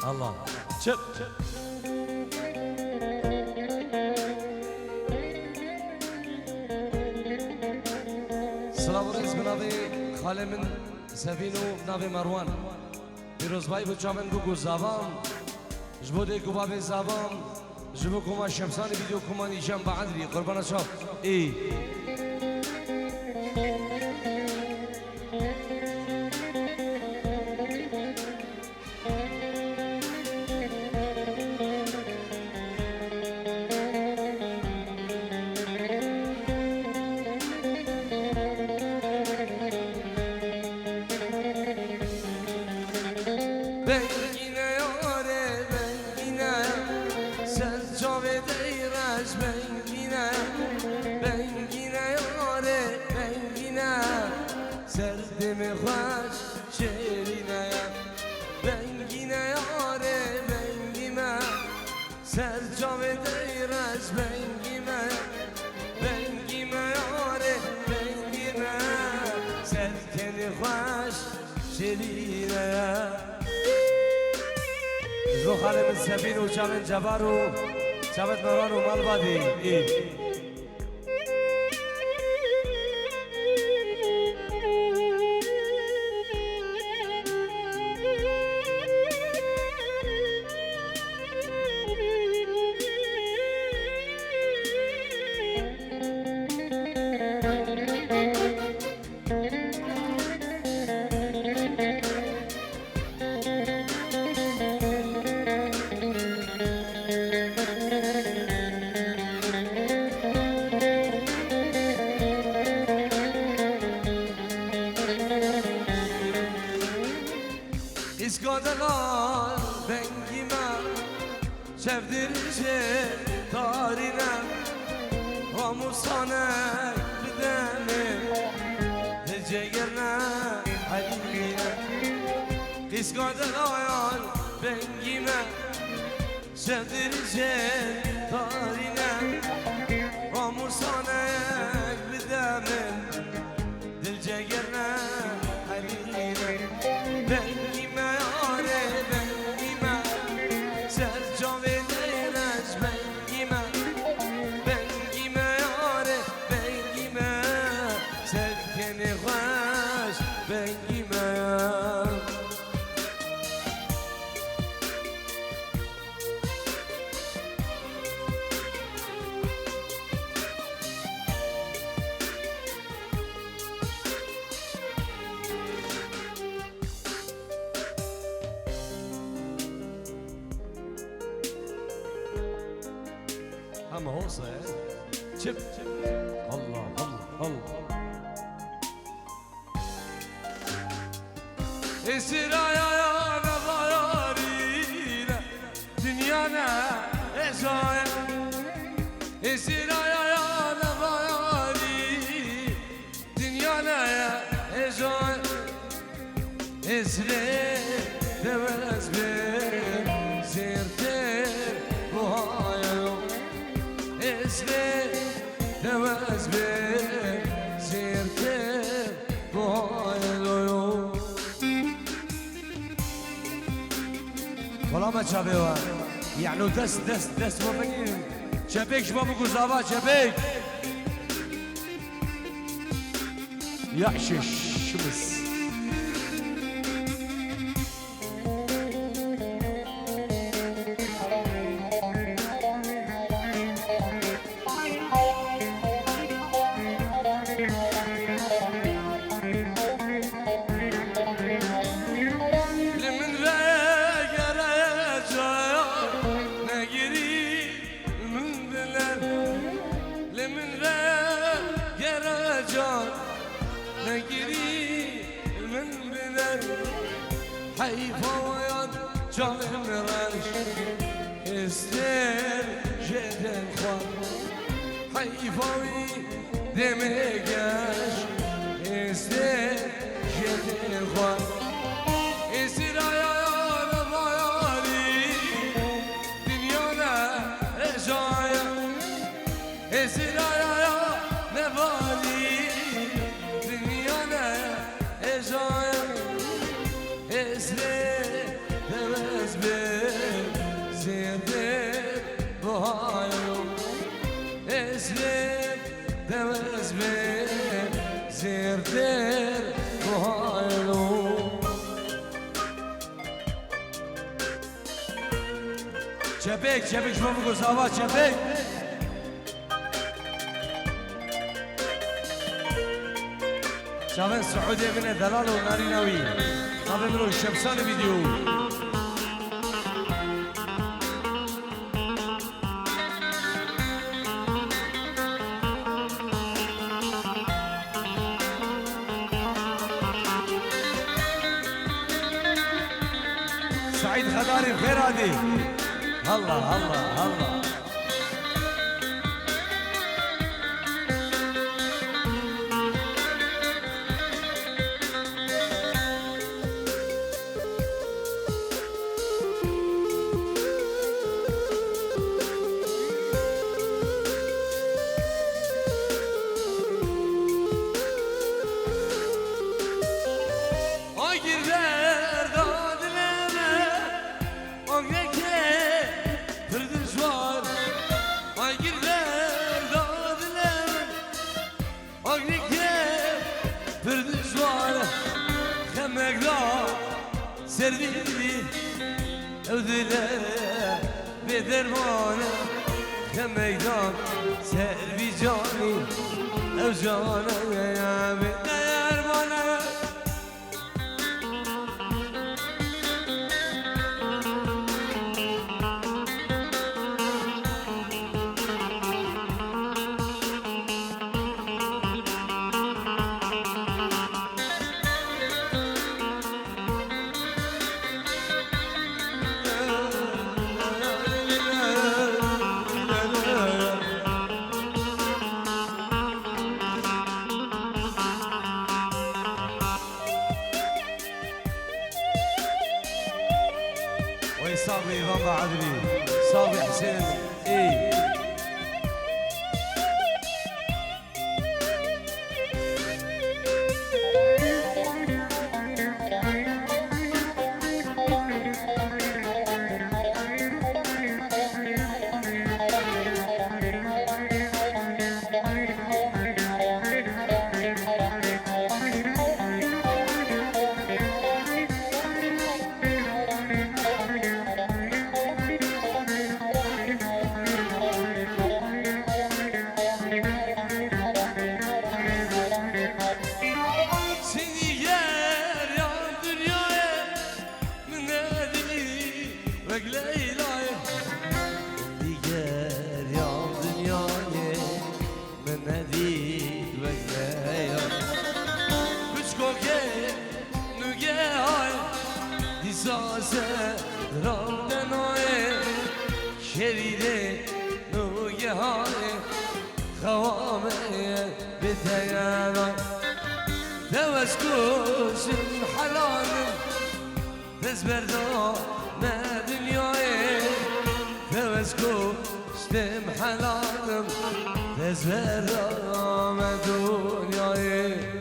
الله شب سلام ورز بنابي خاله من سفينو بنابي مروان بيروزباي بچامن بگو زبان جبوده گوبابي زبان جبو كما شمساني فيديو كما نيشان بعدري قربانا شاف اي سردم خوش شیرینه بنگینه یاره بنگیمه سر جاوید ایرش بنگیمه بنگیمه یاره بنگیمه سرکن خوش شیرینه زو خاله من سبین و چامن جبار و چامت مران و مالبادی İskadalar bengime sevdirince tarine Ramusane gidemim Cegerine haline İskadalar bengime sevdirince tarine Ramusane gidemim Cegerine haline bengime yare bengime ser caved eyleş bengime bengime yare bengime sevkeni hoş bengime أما هو صحيح شب الله الله الله إسرايا يا نغارينا دنيانا إسرايا إسرايا يا نغاري دنيانا يا إسرايا إسرايا دمس بير سيرتين بهايا إسرايا دمس بير سيرتين بهايا والله ما شابه يعني دست ما بگیم شبیک شما بگو زابا شبیک یعشش شمس نگیری حیفاید جانم رش استر جدن خواه حیفایی دمگش استر جدن خواه اسرائیل بایاری دنیا نه اشایا اسرائیل نبالی دنیا نه اشایا اسره دمز به زیده بایو اسره دمز به زیده بایو چپک چپک شما بگو زاوا چپک شاون سعودی من دلال و ناریناوی قبل منو شمسان ویدیو سعيد خضاري بخير هادي الله الله الله سردي أودلة بدرمانة كميدان سربي جاني أو جانا يا بدرمانة صابي بابا عدلي صابي حسين اي شريدي نوجهاني خوامي بتيانا توسكوش حلال تزبردو ما دنياي توسكوش تم حلال تزبردو ما دنياي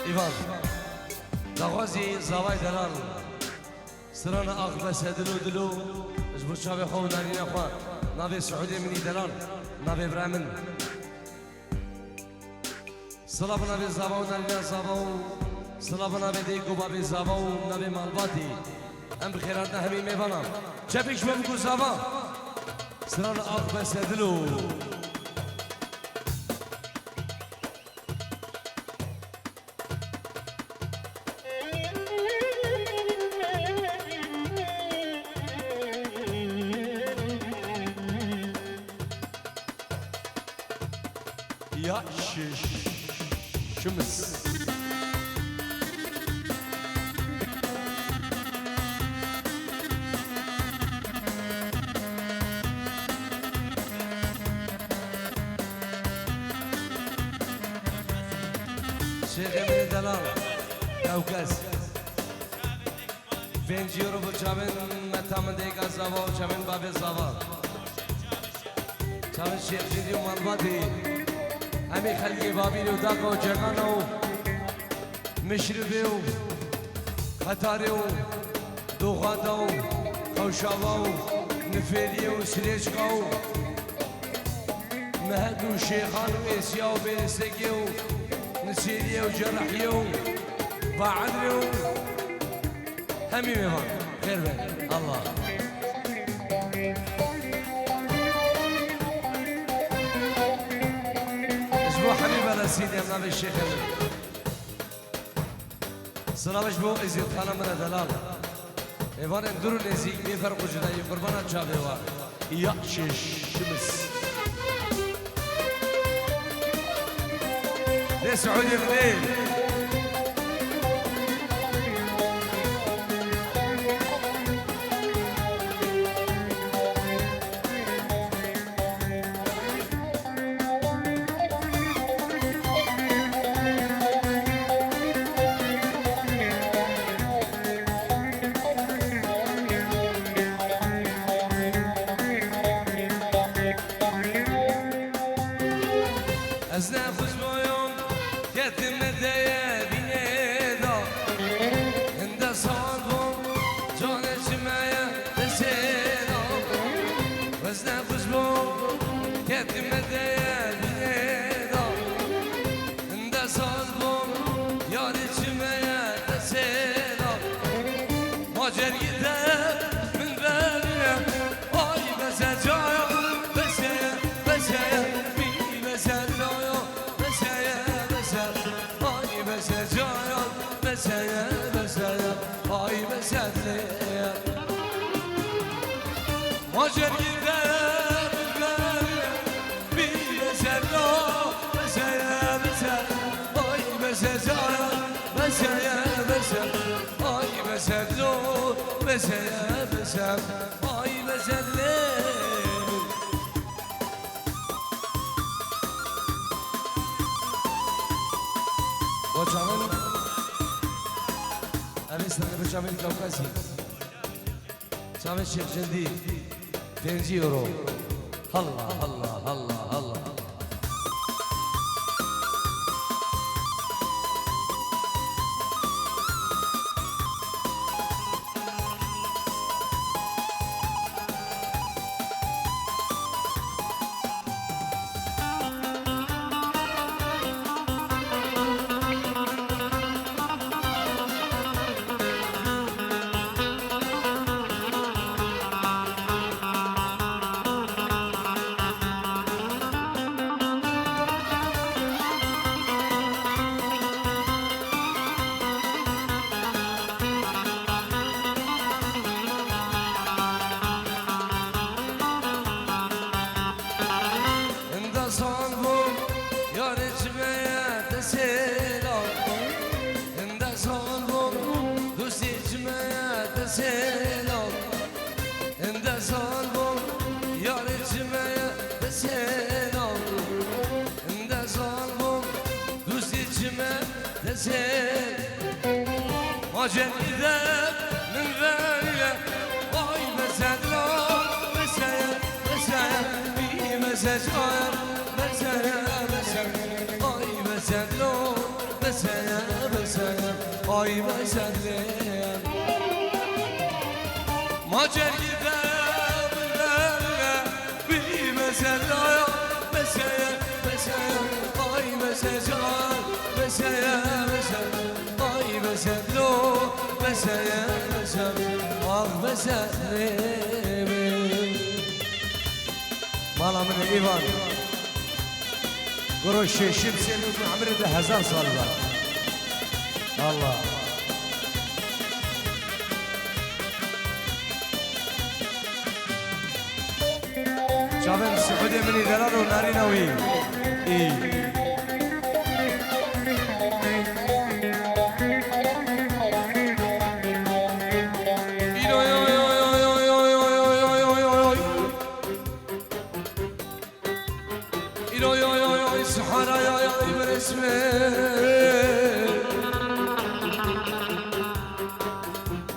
ایوان دغوازی زوای دلال سران آخ بس دلو دلو اجبر شابه خو نانی نخوا نابي سعودي مني دلال نابي برامن صلاب نابي زاواو نانی زاواو صلاب نابي دیگو بابي زاواو نابي مالباتي ام بخيرات همي ميبانا چپیش بمگو زاوا سران آخ بس دلو يا شمس شيخ من الدلال كوكاس فينجي يورو بچامن متامن ديگا زاوا چامن باب زاوا چامن شيخ جدي ومالباتي همي خلقي بابيني وداقو جاقانو مشربيو خطاريو دوغادو خوشاواو نفيليو سريشقاو مهدو شيخانو إيسياو بيرسيقيو نسيريو جرحيو بعدريو همي مهان خير بين الله حبيب انا سيدي يا منابي الشيخ سلامش بو ازيد خانه من دلال ايوان اندرو نزيك بيفرقو جدائي قربانا جابي وار يا شمس ليه سعودي منين ازنا خوشبويون كتم ديا بيدا عند صانبون جان جمايا نسينا ازنا خوشبوون كتم ديا بيدا عند صانبون يار جمايا نسينا ماجر يدار من بالنا اي بس جايا بس مسايا هاي مسايا ماجر يدار بي مسايا هاي مسايا هاي مسايا هاي مسايا وجعلنا أليس بجامل كوكاسي جامل شيخ جندي 20 يورو الله الله الله الله ماجر يدار من بالنا اي مسايا بي مسايا مسايا اي مسايا هاجر گیدم بی مثلا مسیا مسیا آی مسیا مسیا مسیا آی مسیا مسیا مسیا آخ مسیا مالا من ایوان قروش شمسي ابن عمرو ده 1000 سال بعد الله شابن سعودي مني دلال ونارينوي اي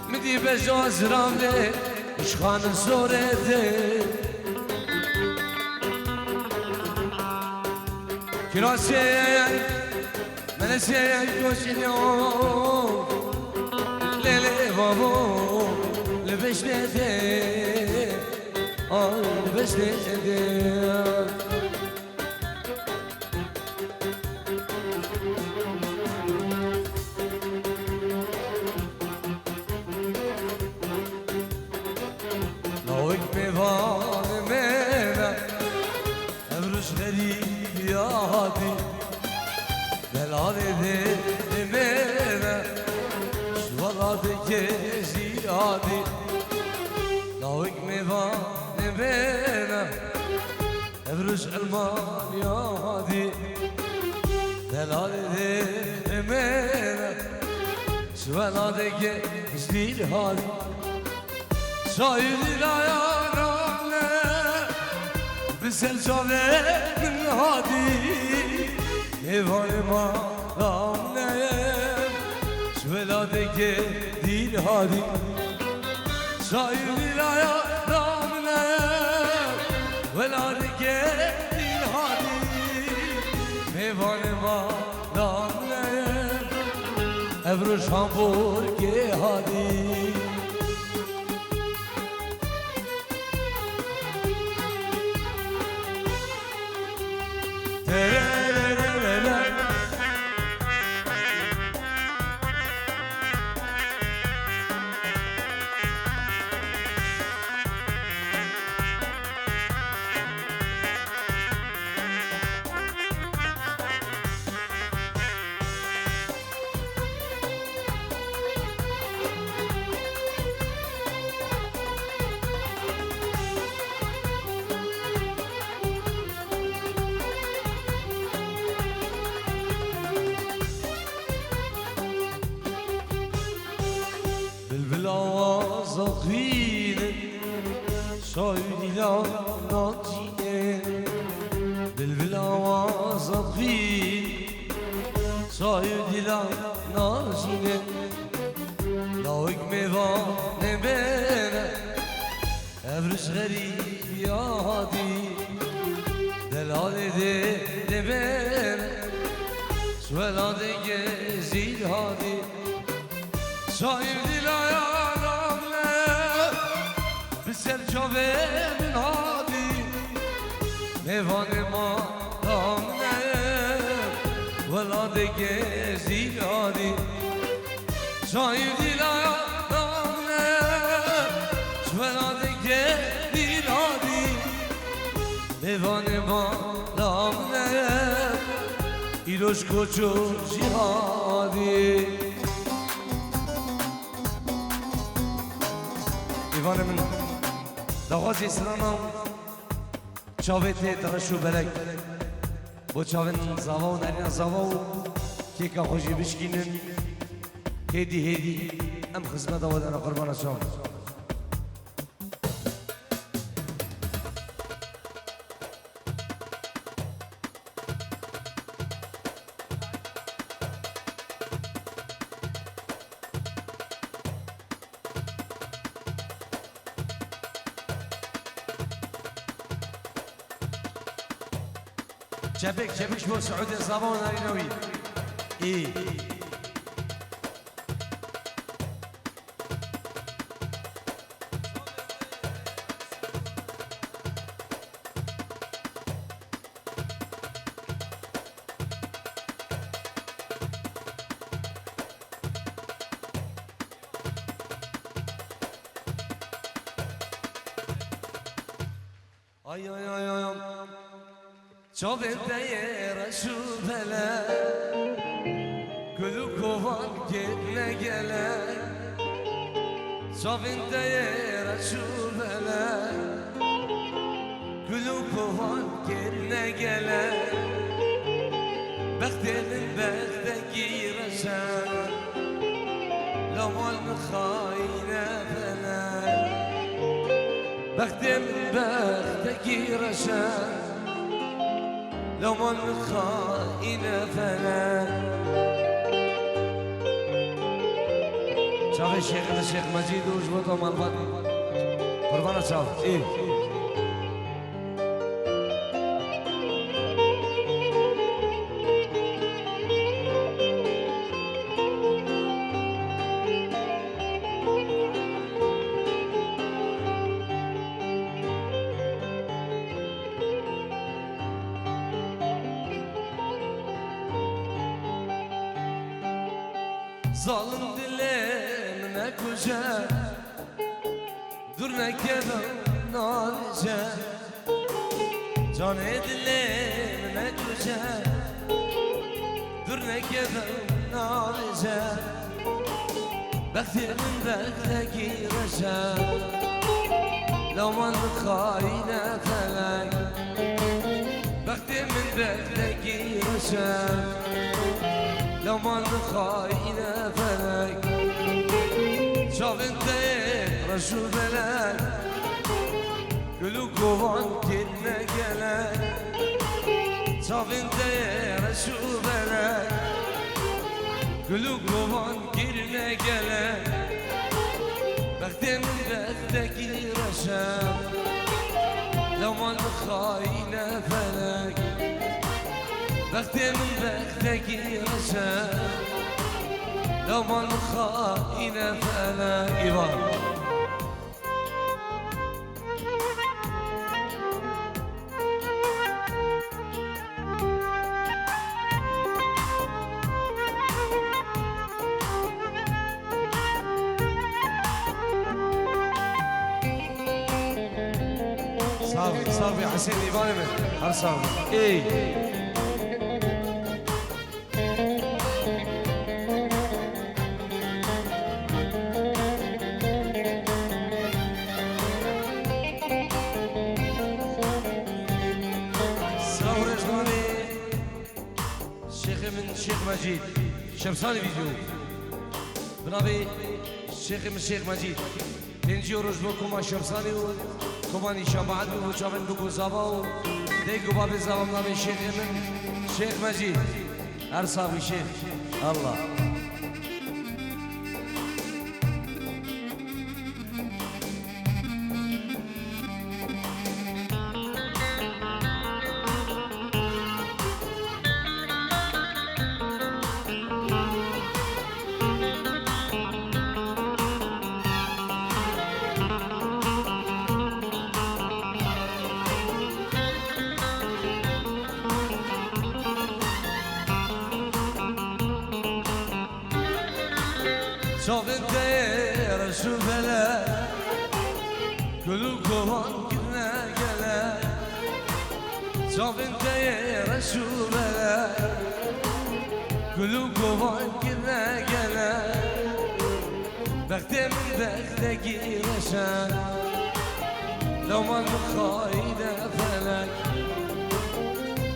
مدي بجوز راملي اشخان سورتي كراسي منسي كوشنيو ليلي بابو لبشتي لبشتي زيادي لوك ميفان بينا ابرز المان يا هادي دلالي بينا سوالادك زيد هادي سايد لا يا رامنا بسلسلة من هادي ميفان ما رامنا سوالادك دير هادي ساير يا رامنا ولا دير هادي ميوان ما رامنا ابروش هامبورگ هادي صايدي ناطية بالبلاوة صغير صايدي ناطية لوك ميفان بينا ابرز غريب يا هادي دلالي دي بينا سوالادي زيد هادي صايدي لا سرچاوه من هادی میوان ما دامنه ولاده گزی هادی شایدی لا دامنه ولاده گزی هادی میوان ما دامنه ایروش کوچو جهادی ایوان من دغازی سلامم چاوته درشو بلک با چاون زاوا و نرین زاوا و که که خوشی بشکینن هدی ام خدمت آوادن قربان شام جابك شو سعودي صابون نارينوي ايه ay ay ay ay Çavente yere şu bele Gülü kovan gitme gele Çavente yere şu bele Gülü kovan gitme gele Bektemin bekte gireşen Lamal mıkhayne felek Bektemin bekte gireşen Lamal mıkhayne felek Çavi Şeyh'de Şeyh Mecid Ucbata Malbat Kurbana çav iyi Zalim dilimine kucak Dur ne kedem nalice Can dilimine kucak Dur ne kedem nalice Bektimin bekte gireşen Laman khayne felek Bektimin bekte gireşen Laman khayne felek Çavinte reşu belek Gülü kovan girne gelek Çavinte reşu belek Gülü kovan girne gelek Bektemin bekte gireşem Laman khayne felek Bektemin bekte gireşem Laman khayne felek İvan صافي حسين إيباني من هر صافي إيه سلام رجماني الشيخ من الشيخ مجيد شمساني فيديو بنابي الشيخ من الشيخ مجيد تنجي ورجبكم مع شمساني كمان إيشان بعد بوجابن بقول زباو ديكو باب زبام نامي شيخ من شيخ مجيد أرصابي شيخ الله Çavinte reşu belek Gülü kovan girne gelek Çavinte reşu belek Gülü kovan girne gelek Bektemin bekte gireşen Laman khayne felek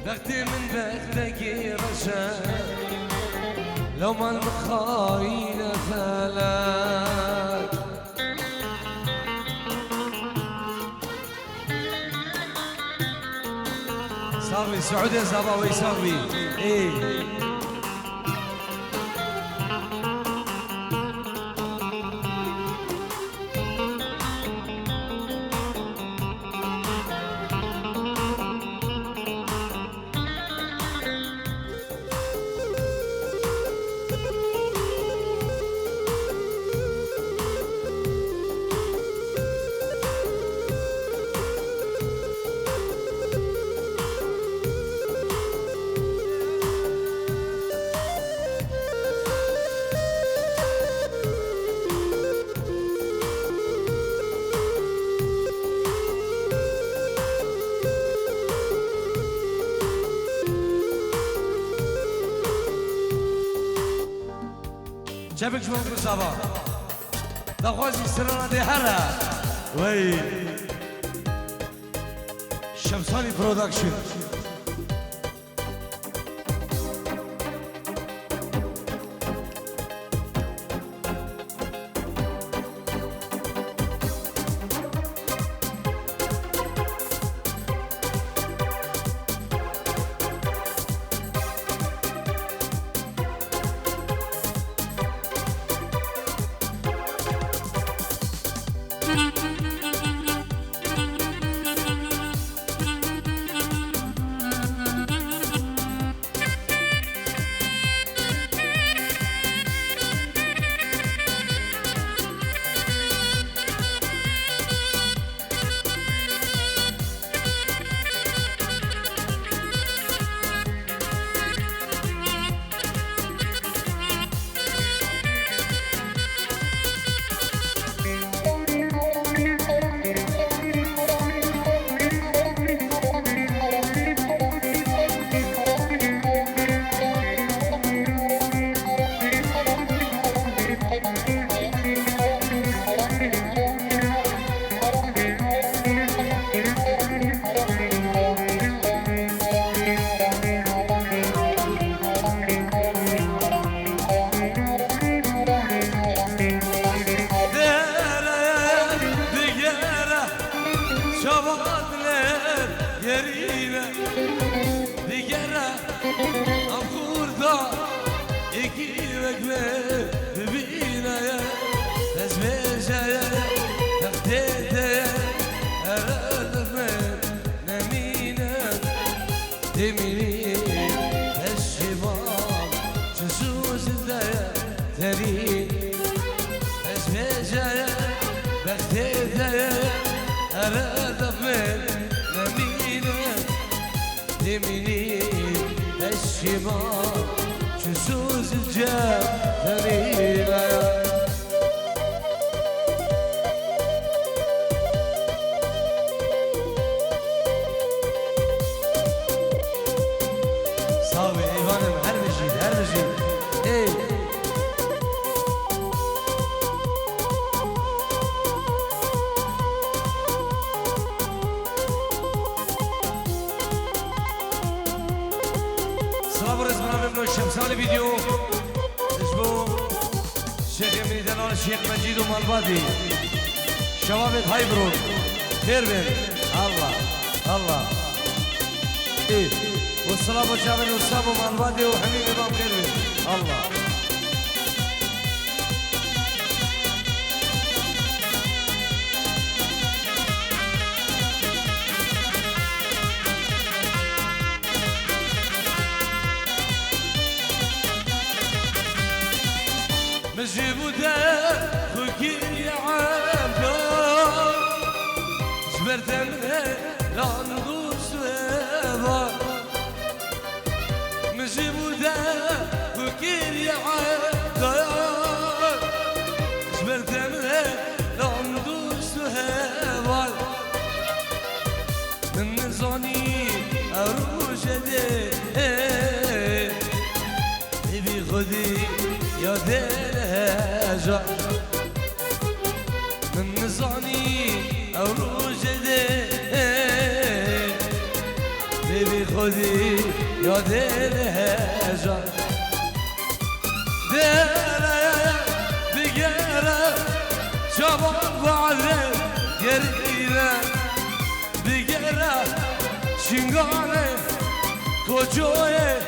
Bektemin bekte gireşen Laman khayne felek صافي سعودي زباوي صافي ايه جبك شباب صبا دخوزي سرنا دي هرا وي شمساني برودكشن الشمال شسوس الجاب ثرينا صاوي ايوانم هرمجي ايه شمساني فيديو اسمه الشيخ يمني دلال الشيخ مجيد ومالبادي شباب هايبرون خير الله ايه والسلام والجامل والسلام ومالبادي وحميد امام خير الله مجيبو ده خوكي يا عبدال جبرت منه لاندوس ويبا مجيبو ده خوكي يا عبدال جبرت منه لاندوس ويبا من زوني اروج ده بيبي خدي يا دلهجة من نزعني أو روجدي بيبي خذي يا دلهجة دلهجة بقرة شباب بعدين قريبة بقرة شنقانة كوجوية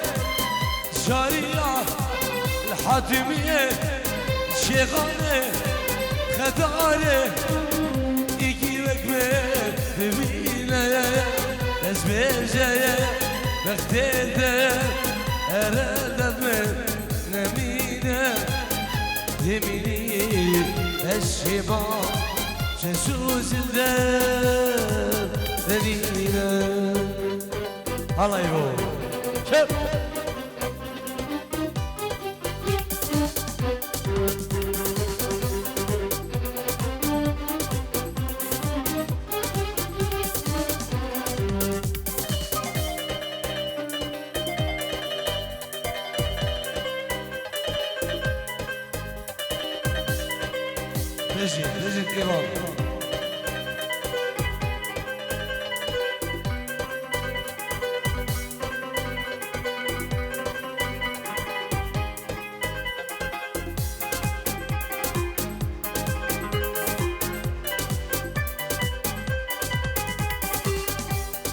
شارية الحاتمية شيخانة خدارة إيكي وكبير ببينة أسبيجة بختيدة أرادة من نمينة دميني الشباب شسوس الدم ذنينة الله يبو شوف نجد إيران.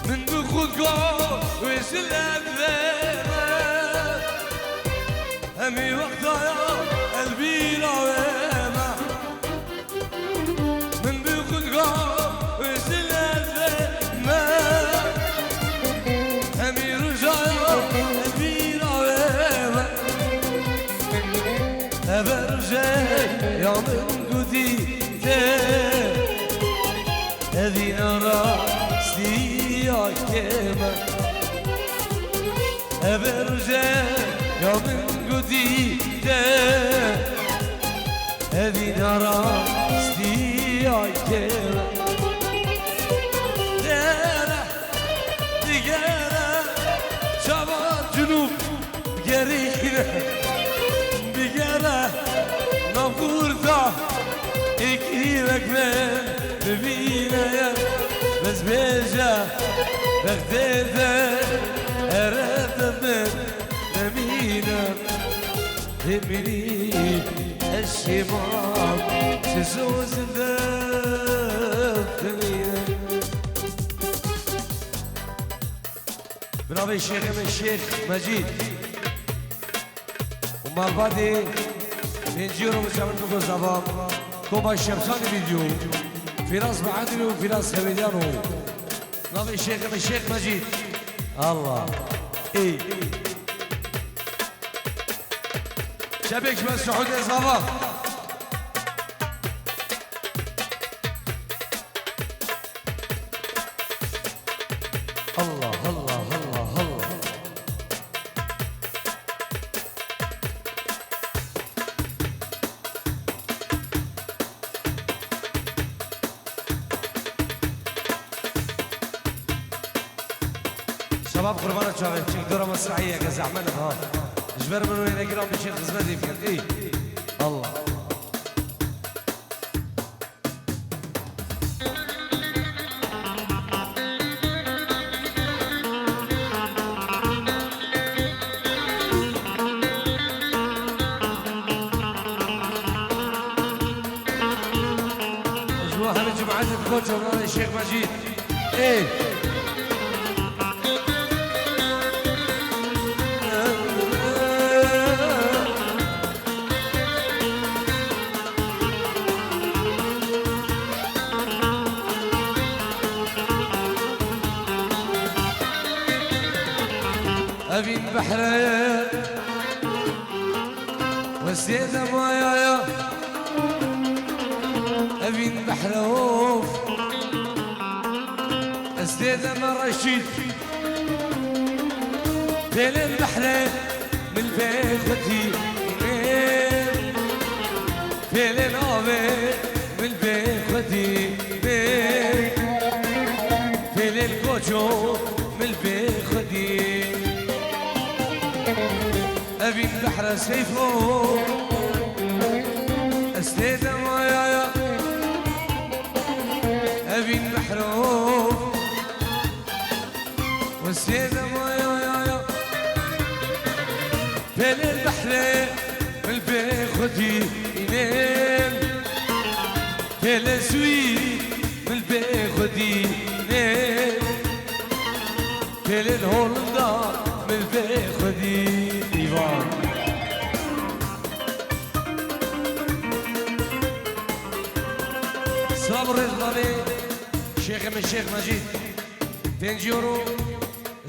من بخدقه ويسلم ذيبه همي وقتها قلبي راويمه من بخدقه ويسلم ذيبه همي رجايا قلبي راويمه أبرجي يا من قديته هذي أرى يا كيما أبرجع يا من قديدة هذي نرى يا كيما دينا دينا شمال جنوب قرينا بقنا نفورتا إكيلك من ببينا يا بس بيجا بغدادة أردت من نمينا همني الشمال تزوز الدفنينا برافو الشيخ من الشيخ مجيد ومال بادي من جيرو مشاهدين بكو زبام كوما الشمساني فيديو فراس معادلي وفراس خميدانو نظر الشيخ من الشيخ مجيد الله اي شبك من سعود الزبام الله الله الله الله شباب قربانة شباب تشيك دورة مسرحية كزعمنا ها جبر من وين اقرام بشيخ خزمتي فيك اي الله اسبوع هذه جمعة الكوتش ومنار الشيخ مجيد ايه أبين بحرين والسيدة مايا أبين بحروف السيدة مرشيد بين البحرين من بيختي بين الأبي من بيختي بين الكوتشو من بيختي أبين بحر سيفو السيدة مايا أبين بحروف والسيدة مايا بين البحر بالبيخدي ينام بين السويد بالبيخدي ينام بين الهولندا بالبيخدي إيفان صبر الغالي شيخ من الشيخ مجيد 20 يورو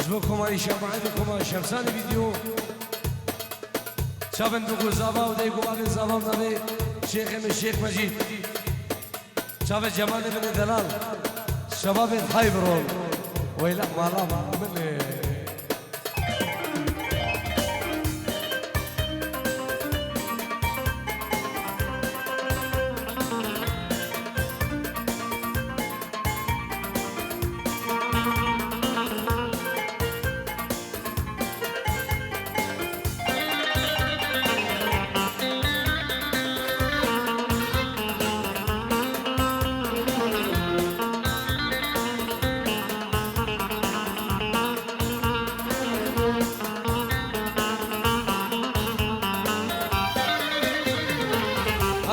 اسبوعكم علي شمعتكم شمساني فيديو شابن بقول زابا وديكم بابن زابا نبي شيخ من الشيخ مجيد شابن جمال بن دلال شباب حيبرون ويلا مالا من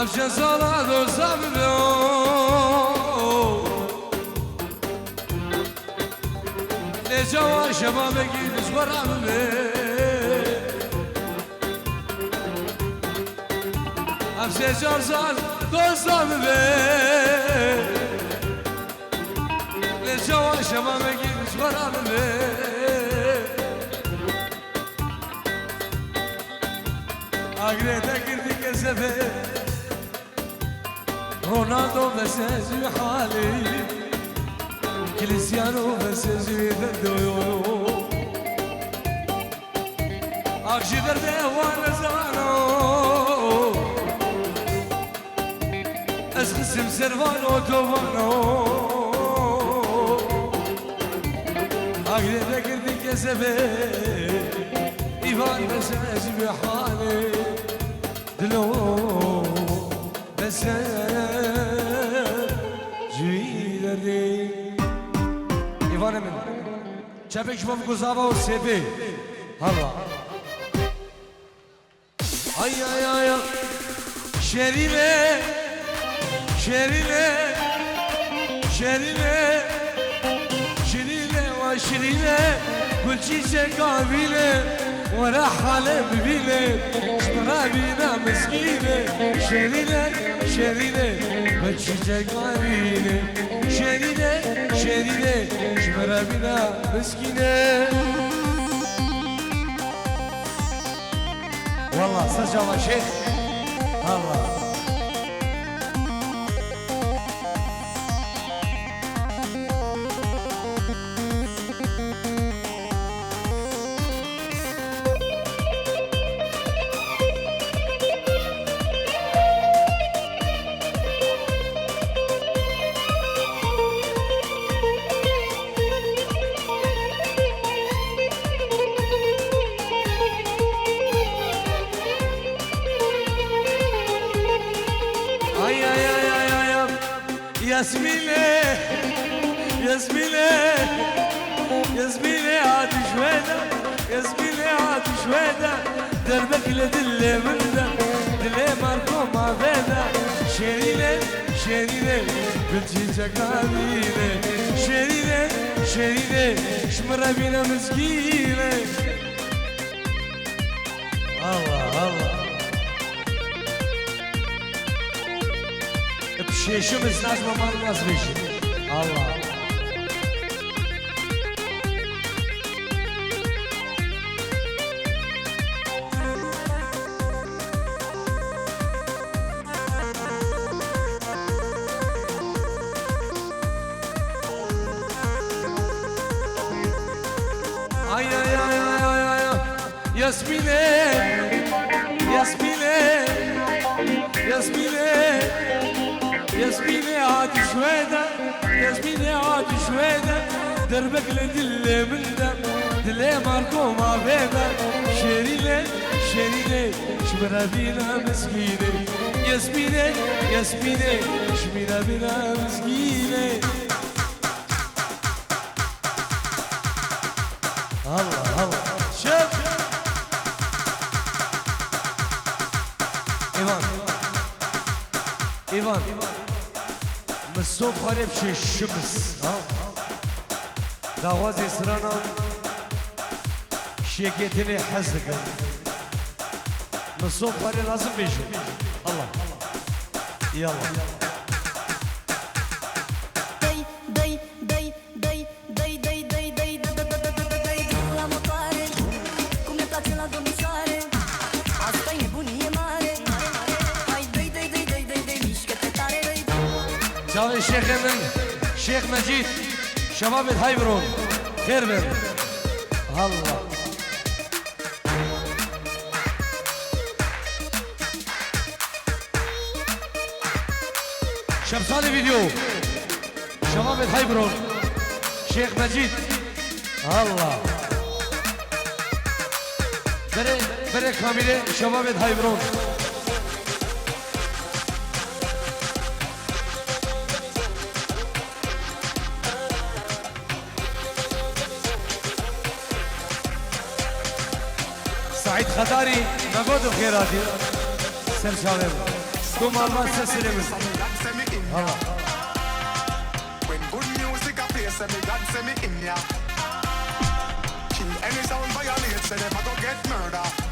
افشا صلاة وصبلو لجوا شبابك نجبر عملي افشا جرزان وصبلو لجوا شبابك نجبر عملي اقريتا كردي كسفه رونالدو بس ازوي حالي كريستيانو بس ازوي ذدو اكشي درده وانا زانو اسخسم سرفانو توفانو اقريتا كردي كسفه ايفان بس ازوي حالي دلو بس جویدردی ایوان من چپک شما گذابا و سپی هلا ay ay ay şerine şerine şerine şerine ve şerine kul çiçek abine ورحل ببيني شمرابينا مسكينة شرينة شرينة بتشجع قارينة شرينة شرينة شمرابينا مسكينة والله سجل شيخ الله ياسمينة ياسمينة ياسمينة عاد شويدة ياسمينة عاد شويدة دربك لدل من ده دلي ماركو ما بيدا شرينة شرينة بنتي تكابينة شرينة شرينة شمرة بينا مسكينة الله الله بشيشمز لازم ما نازلش الله ay ay ay ay ay Yasmine Yasmine Yasmine ياسمينة عاد شويدة ياسمينة عاد شويدة دربك لدل من دم دلي ماركو ما بيدا شرينة شرينة شمرا بينا مسكينة ياسمينة ياسمينة شمرا بينا مسكينة الله الله شوف إيوان إيوان مصطفى خارب شي الشمس دعوازي سرانا شيكتني حزق مصطفى خارب لازم بيجي الله يلا جاوي الشيخ من شيخ مجيد شباب الهايبرون خير بن الله شمساني فيديو شباب الهايبرون شيخ مجيد الله بري كاملة شباب الهايبرون سعيد خداري نقود خيراتي سر شاوم Come on, what's the cinnamon? When good music a play, say me God say me in ya. Kill any sound violate, say them a go get murder.